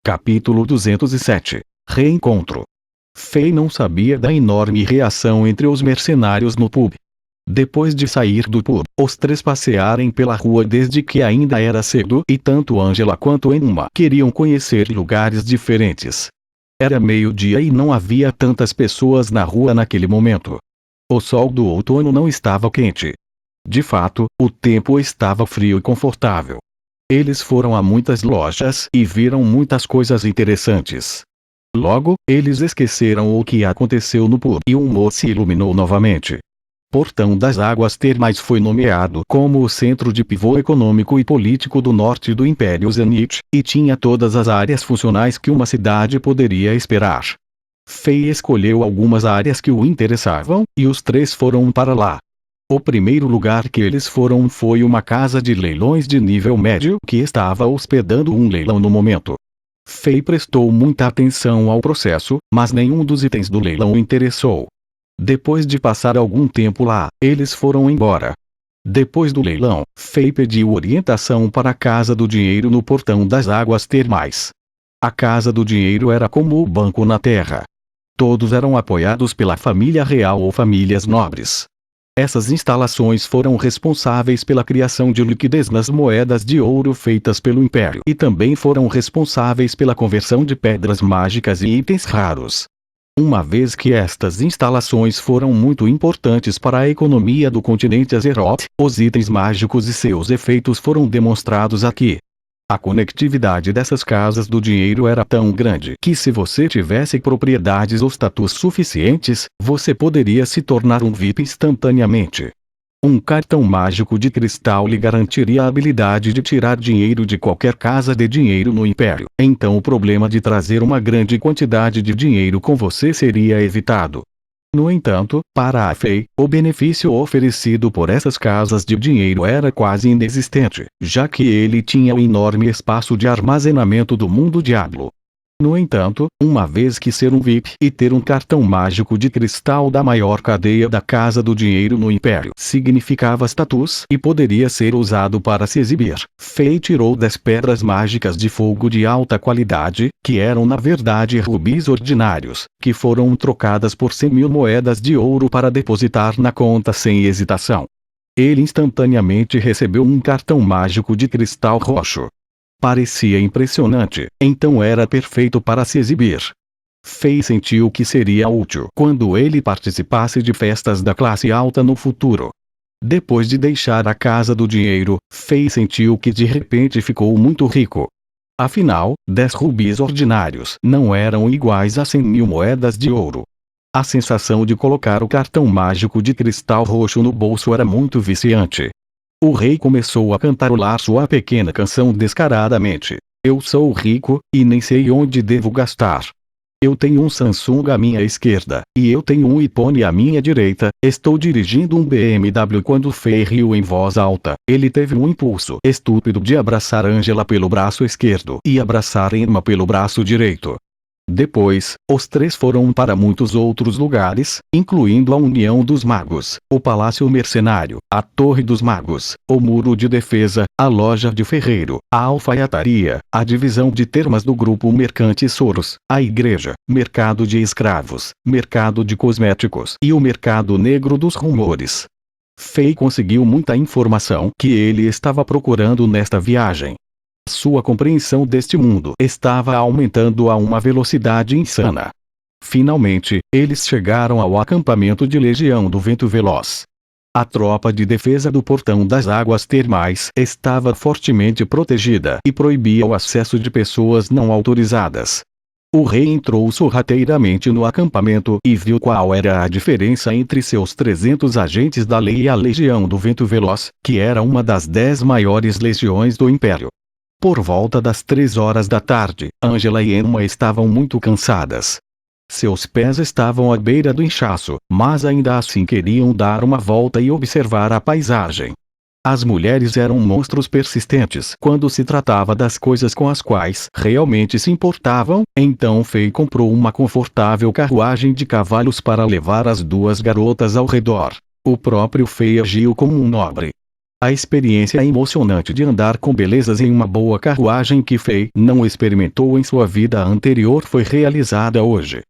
Capítulo 207. Reencontro. Fei não sabia da enorme reação entre os mercenários no pub. Depois de sair do pub, os três passearem pela rua desde que ainda era cedo e tanto Angela quanto Enuma queriam conhecer lugares diferentes. Era meio-dia e não havia tantas pessoas na rua naquele momento. O sol do outono não estava quente. De fato, o tempo estava frio e confortável. Eles foram a muitas lojas e viram muitas coisas interessantes. Logo, eles esqueceram o que aconteceu no pub e o humor se iluminou novamente. Portão das Águas Termais foi nomeado como o centro de pivô econômico e político do norte do Império Zenith, e tinha todas as áreas funcionais que uma cidade poderia esperar. Fei escolheu algumas áreas que o interessavam, e os três foram para lá. O primeiro lugar que eles foram foi uma casa de leilões de nível médio que estava hospedando um leilão no momento. Fei prestou muita atenção ao processo, mas nenhum dos itens do leilão o interessou. Depois de passar algum tempo lá, eles foram embora. Depois do leilão, Fei pediu orientação para a Casa do Dinheiro no Portão das Águas Termais. A Casa do Dinheiro era como o banco na terra. Todos eram apoiados pela família real ou famílias nobres. Essas instalações foram responsáveis pela criação de liquidez nas moedas de ouro feitas pelo Império e também foram responsáveis pela conversão de pedras mágicas e itens raros. Uma vez que estas instalações foram muito importantes para a economia do continente Azeroth, os itens mágicos e seus efeitos foram demonstrados aqui. A conectividade dessas casas do dinheiro era tão grande que se você tivesse propriedades ou status suficientes, você poderia se tornar um VIP instantaneamente. Um cartão mágico de cristal lhe garantiria a habilidade de tirar dinheiro de qualquer casa de dinheiro no Império. Então o problema de trazer uma grande quantidade de dinheiro com você seria evitado. No entanto, para a Fei, o benefício oferecido por essas casas de dinheiro era quase inexistente, já que ele tinha o enorme espaço de armazenamento do mundo Diablo. No entanto, uma vez que ser um VIP e ter um cartão mágico de cristal da maior cadeia da Casa do Dinheiro no Império significava status e poderia ser usado para se exibir, Fei tirou 10 pedras mágicas de fogo de alta qualidade, que eram na verdade rubis ordinários, que foram trocadas por 100.000 moedas de ouro para depositar na conta sem hesitação. Ele instantaneamente recebeu um cartão mágico de cristal roxo. Parecia impressionante, então era perfeito para se exibir. Fei sentiu que seria útil quando ele participasse de festas da classe alta no futuro. Depois de deixar a Casa do Dinheiro, Fei sentiu que de repente ficou muito rico. Afinal, 10 rubis ordinários não eram iguais a 100.000 moedas de ouro. A sensação de colocar o cartão mágico de cristal roxo no bolso era muito viciante. O rei começou a cantarolar sua pequena canção descaradamente. Eu sou rico, e nem sei onde devo gastar. Eu tenho um Samsung à minha esquerda, e eu tenho um iPhone à minha direita. Estou dirigindo um BMW quando Fei riu em voz alta. Ele teve um impulso estúpido de abraçar Angela pelo braço esquerdo e abraçar Emma pelo braço direito. Depois, os três foram para muitos outros lugares, incluindo a União dos Magos, o Palácio Mercenário, a Torre dos Magos, o Muro de Defesa, a Loja de Ferreiro, a Alfaiataria, a Divisão de Termas do Grupo Mercante Soros, a Igreja, Mercado de Escravos, Mercado de Cosméticos e o Mercado Negro dos Rumores. Fei conseguiu muita informação que ele estava procurando nesta viagem. Sua compreensão deste mundo estava aumentando a uma velocidade insana. Finalmente, eles chegaram ao acampamento de Legião do Vento Veloz. A tropa de defesa do Portão das Águas Termais estava fortemente protegida e proibia o acesso de pessoas não autorizadas. O rei entrou sorrateiramente no acampamento e viu qual era a diferença entre seus 300 agentes da lei e a Legião do Vento Veloz, que era uma das 10 maiores legiões do Império. Por volta das 3 horas da tarde, Angela e Emma estavam muito cansadas. Seus pés estavam à beira do inchaço, mas ainda assim queriam dar uma volta e observar a paisagem. As mulheres eram monstros persistentes quando se tratava das coisas com as quais realmente se importavam, então Fei comprou uma confortável carruagem de cavalos para levar as duas garotas ao redor. O próprio Fei agiu como um nobre. A experiência emocionante de andar com belezas em uma boa carruagem que Fei não experimentou em sua vida anterior foi realizada hoje.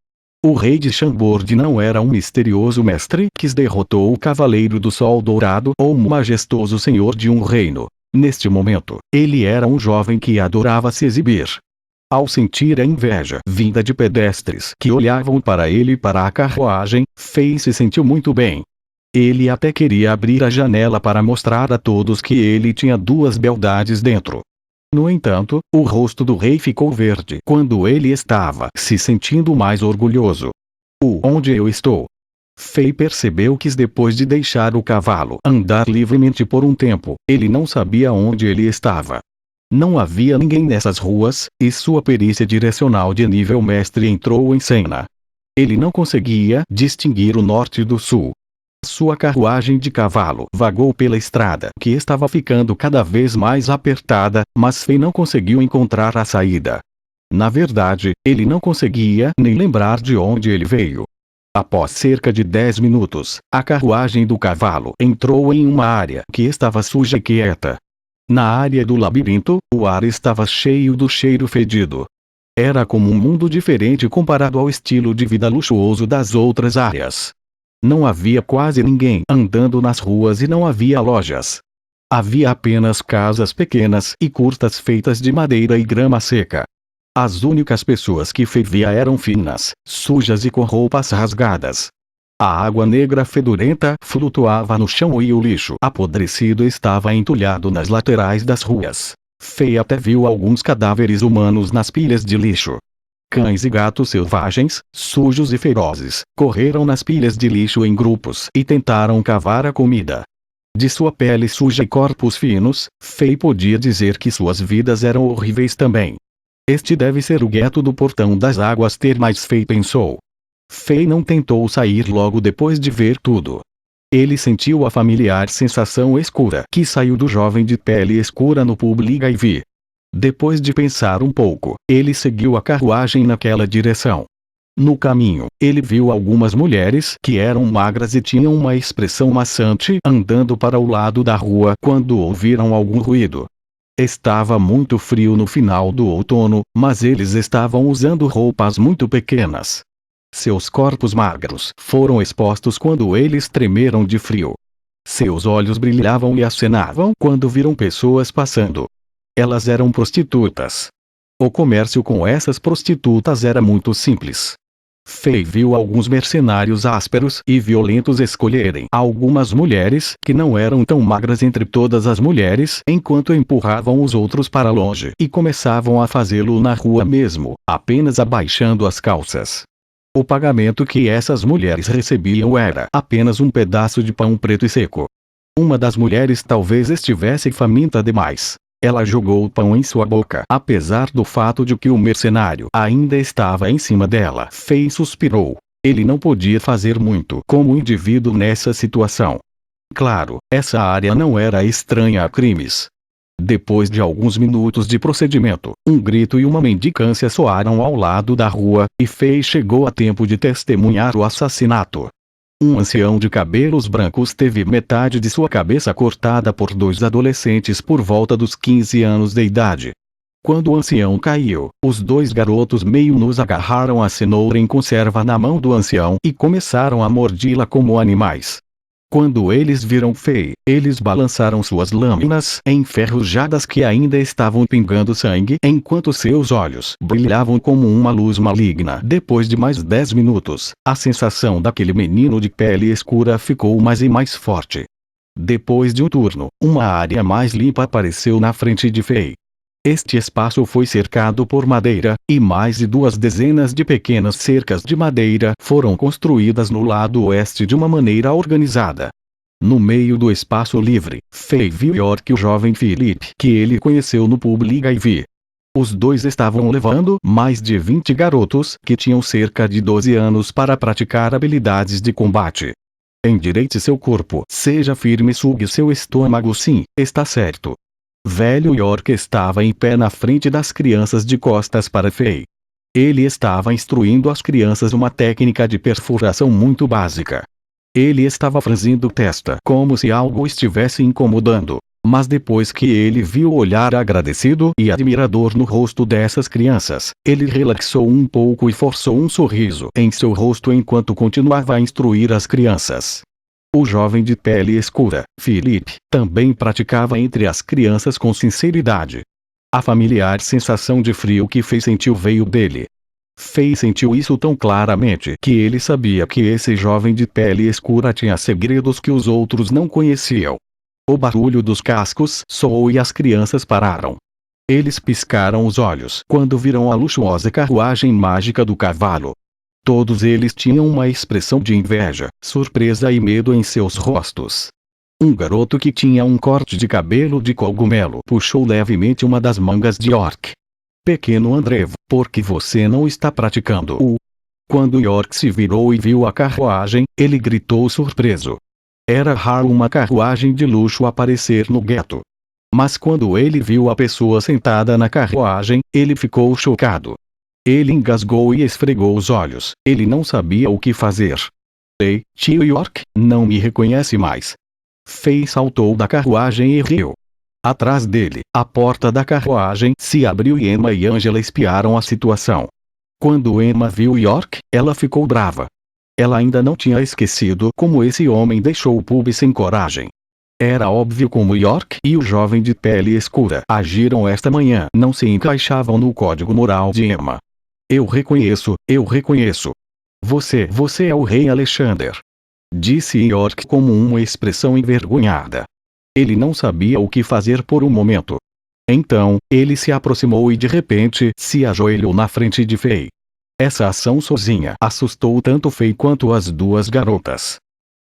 O rei de Chambord não era um misterioso mestre que derrotou o Cavaleiro do Sol Dourado ou um majestoso senhor de um reino. Neste momento, ele era um jovem que adorava se exibir. Ao sentir a inveja vinda de pedestres que olhavam para ele e para a carruagem, Fei se sentiu muito bem. Ele até queria abrir a janela para mostrar a todos que ele tinha duas beldades dentro. No entanto, o rosto do rei ficou verde quando ele estava se sentindo mais orgulhoso. Onde eu estou? Fei percebeu que depois de deixar o cavalo andar livremente por um tempo, ele não sabia onde ele estava. Não havia ninguém nessas ruas, e sua perícia direcional de nível mestre entrou em cena. Ele não conseguia distinguir o norte do sul. Sua carruagem de cavalo vagou pela estrada que estava ficando cada vez mais apertada, mas Fei não conseguiu encontrar a saída. Na verdade, ele não conseguia nem lembrar de onde ele veio. Após cerca de 10 minutos, a carruagem do cavalo entrou em uma área que estava suja e quieta. Na área do labirinto, o ar estava cheio do cheiro fedido. Era como um mundo diferente comparado ao estilo de vida luxuoso das outras áreas. Não havia quase ninguém andando nas ruas e não havia lojas. Havia apenas casas pequenas e curtas feitas de madeira e grama seca. As únicas pessoas que Fei via eram finas, sujas e com roupas rasgadas. A água negra fedorenta flutuava no chão e o lixo apodrecido estava entulhado nas laterais das ruas. Fei até viu alguns cadáveres humanos nas pilhas de lixo. Cães e gatos selvagens, sujos e ferozes, correram nas pilhas de lixo em grupos e tentaram cavar a comida. De sua pele suja e corpos finos, Fei podia dizer que suas vidas eram horríveis também. Este deve ser o gueto do Portão das Águas Termais, Fei pensou. Fei não tentou sair logo depois de ver tudo. Ele sentiu a familiar sensação escura que saiu do jovem de pele escura no pub Ligaivi. Depois de pensar um pouco, ele seguiu a carruagem naquela direção. No caminho, ele viu algumas mulheres que eram magras e tinham uma expressão maçante andando para o lado da rua quando ouviram algum ruído. Estava muito frio no final do outono, mas eles estavam usando roupas muito pequenas. Seus corpos magros foram expostos quando eles tremeram de frio. Seus olhos brilhavam e acenavam quando viram pessoas passando. Elas eram prostitutas. O comércio com essas prostitutas era muito simples. Fei viu alguns mercenários ásperos e violentos escolherem algumas mulheres que não eram tão magras entre todas as mulheres enquanto empurravam os outros para longe e começavam a fazê-lo na rua mesmo, apenas abaixando as calças. O pagamento que essas mulheres recebiam era apenas um pedaço de pão preto e seco. Uma das mulheres talvez estivesse faminta demais. Ela jogou o pão em sua boca, apesar do fato de que o mercenário ainda estava em cima dela. Fei suspirou. Ele não podia fazer muito como indivíduo nessa situação. Claro, essa área não era estranha a crimes. Depois de alguns minutos de procedimento, um grito e uma mendicância soaram ao lado da rua, e Fei chegou a tempo de testemunhar o assassinato. Um ancião de cabelos brancos teve metade de sua cabeça cortada por dois adolescentes por volta dos 15 anos de idade. Quando o ancião caiu, os dois garotos meio-nus agarraram a cenoura em conserva na mão do ancião e começaram a mordi-la como animais. Quando eles viram Fei, eles balançaram suas lâminas enferrujadas que ainda estavam pingando sangue enquanto seus olhos brilhavam como uma luz maligna. Depois de mais 10 minutos, a sensação daquele menino de pele escura ficou mais e mais forte. Depois de um turno, uma área mais limpa apareceu na frente de Fei. Este espaço foi cercado por madeira, e mais de 2 dezenas de pequenas cercas de madeira foram construídas no lado oeste de uma maneira organizada. No meio do espaço livre, Fei viu York e o jovem Philip que ele conheceu no pub Ligaivi. Os dois estavam levando mais de 20 garotos que tinham cerca de 12 anos para praticar habilidades de combate. Endireite seu corpo, seja firme e sugue seu estômago, sim, está certo. Velho York estava em pé na frente das crianças de costas para Fei. Ele estava instruindo as crianças uma técnica de perfuração muito básica. Ele estava franzindo testa como se algo o estivesse incomodando. Mas depois que ele viu o olhar agradecido e admirador no rosto dessas crianças, ele relaxou um pouco e forçou um sorriso em seu rosto enquanto continuava a instruir as crianças. O jovem de pele escura, Felipe, também praticava entre as crianças com sinceridade. A familiar sensação de frio que Fei sentiu veio dele. Fei sentiu isso tão claramente que ele sabia que esse jovem de pele escura tinha segredos que os outros não conheciam. O barulho dos cascos soou e as crianças pararam. Eles piscaram os olhos quando viram a luxuosa carruagem mágica do cavalo. Todos eles tinham uma expressão de inveja, surpresa e medo em seus rostos. Um garoto que tinha um corte de cabelo de cogumelo puxou levemente uma das mangas de York. Pequeno Andrevo, por que você não está praticando o... Quando York se virou e viu a carruagem, ele gritou surpreso. Era raro uma carruagem de luxo aparecer no gueto. Mas quando ele viu a pessoa sentada na carruagem, ele ficou chocado. Ele engasgou e esfregou os olhos. Ele não sabia o que fazer. Ei, tio York, não me reconhece mais. Fei saltou da carruagem e riu. Atrás dele, a porta da carruagem se abriu e Emma e Angela espiaram a situação. Quando Emma viu York, ela ficou brava. Ela ainda não tinha esquecido como esse homem deixou o pub sem coragem. Era óbvio como York e o jovem de pele escura agiram esta manhã não se encaixavam no código moral de Emma. Eu reconheço. Você é o rei Alexander. Disse York como uma expressão envergonhada. Ele não sabia o que fazer por um momento. Então, ele se aproximou e de repente se ajoelhou na frente de Fei. Essa ação sozinha assustou tanto Fei quanto as duas garotas.